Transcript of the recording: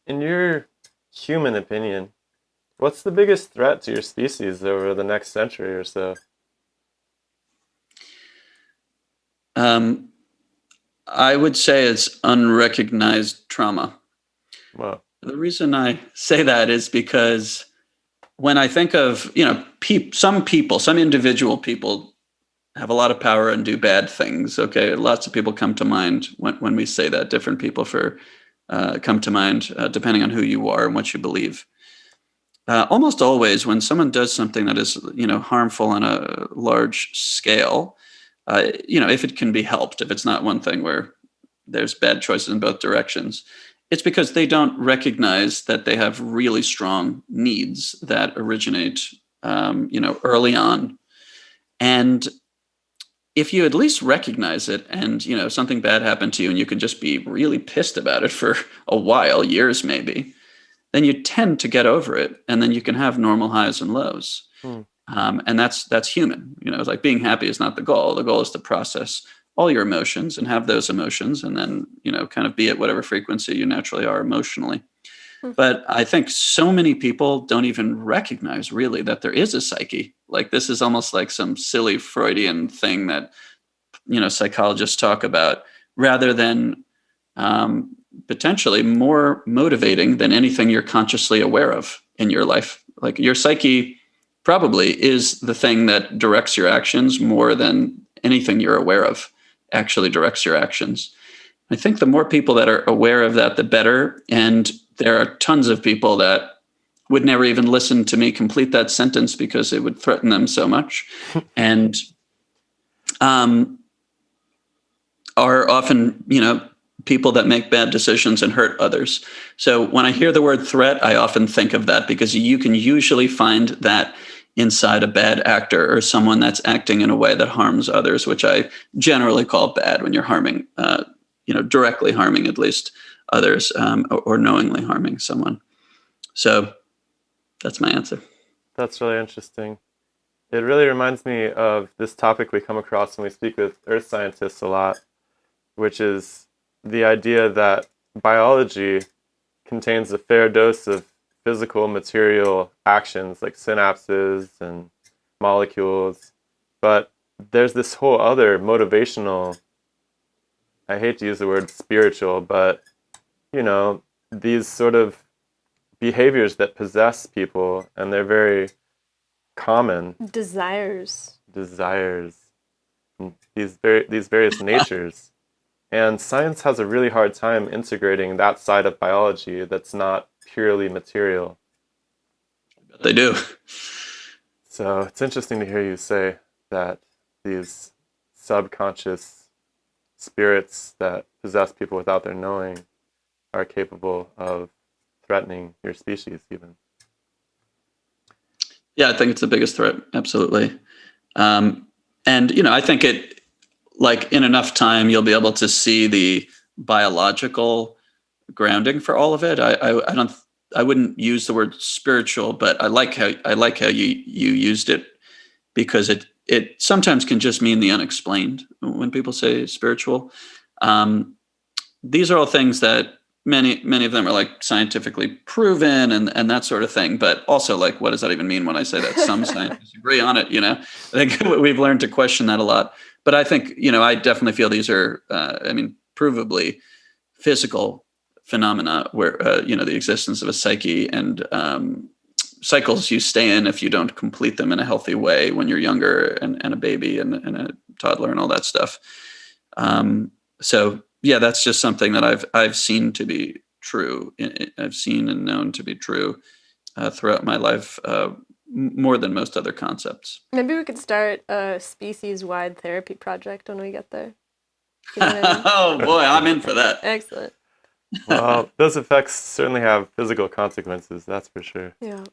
In your human opinion, what's the biggest threat to your species over the next century or so? Um, I would say it's unrecognized trauma. Well, The reason I say that is because when I think of, some people, some individual people have a lot of power and do bad things. Okay, lots of people come to mind when we say that. Different people for come to mind depending on who you are and what you believe. Almost always, when someone does something that is, harmful on a large scale, if it can be helped, if it's not one thing where there's bad choices in both directions, it's because they don't recognize that they have really strong needs that originate, early on. And if you at least recognize it and, something bad happened to you and you can just be really pissed about it for a while, years maybe, then you tend to get over it and then you can have normal highs and lows. hmm, And that's human. It's like being happy is not the goal. The goal is to process all your emotions and have those emotions and then, kind of be at whatever frequency you naturally are emotionally. hmm. But I think so many people don't even recognize really that there is a psyche. Like this is almost like some silly Freudian thing that, psychologists talk about rather than um, potentially more motivating than anything you're consciously aware of in your life. Like your psyche probably is the thing that directs your actions more than anything you're aware of actually directs your actions. I think the more people that are aware of that, the better. And there are tons of people that would never even listen to me complete that sentence because it would threaten them so much. And um, are often, people that make bad decisions and hurt others. So when I hear the word threat, I often think of that because you can usually find that inside a bad actor or someone that's acting in a way that harms others, which I generally call bad when you're harming, directly harming at least others, or knowingly harming someone. So that's my answer. That's really interesting. It really reminds me of this topic we come across when we speak with earth scientists a lot, which is the idea that biology contains a fair dose of physical material actions like synapses and molecules, but there's this whole other motivational, I hate to use the word spiritual, but you know, these sort of behaviors that possess people, and they're very common Desires. desires, these various natures. And science has a really hard time integrating that side of biology that's not purely material. They do. So it's interesting to hear you say that these subconscious spirits that possess people without their knowing are capable of threatening your species, even. Yeah, I think it's the biggest threat. Absolutely. Um, and I think it like in enough time you'll be able to see the biological grounding for all of it. I don't I wouldn't use the word spiritual, but I like how you used it because it sometimes can just mean the unexplained when people say spiritual. Um, these are all things that many of them are like scientifically proven and that sort of thing, but also like what does that even mean when I say that some scientists agree on it, I think we've learned to question that a lot. But I think, I definitely feel these are provably physical phenomena where the existence of a psyche and cycles you stay in if you don't complete them in a healthy way when you're younger and a baby and a toddler and all that stuff. So yeah, that's just something that I've seen to be true. I've seen and known to be true throughout my life, more than most other concepts. Maybe we could start a species-wide therapy project when we get there. You know what I mean? Oh boy, I'm in for that. Excellent. Well, those effects certainly have physical consequences, that's for sure. Yeah.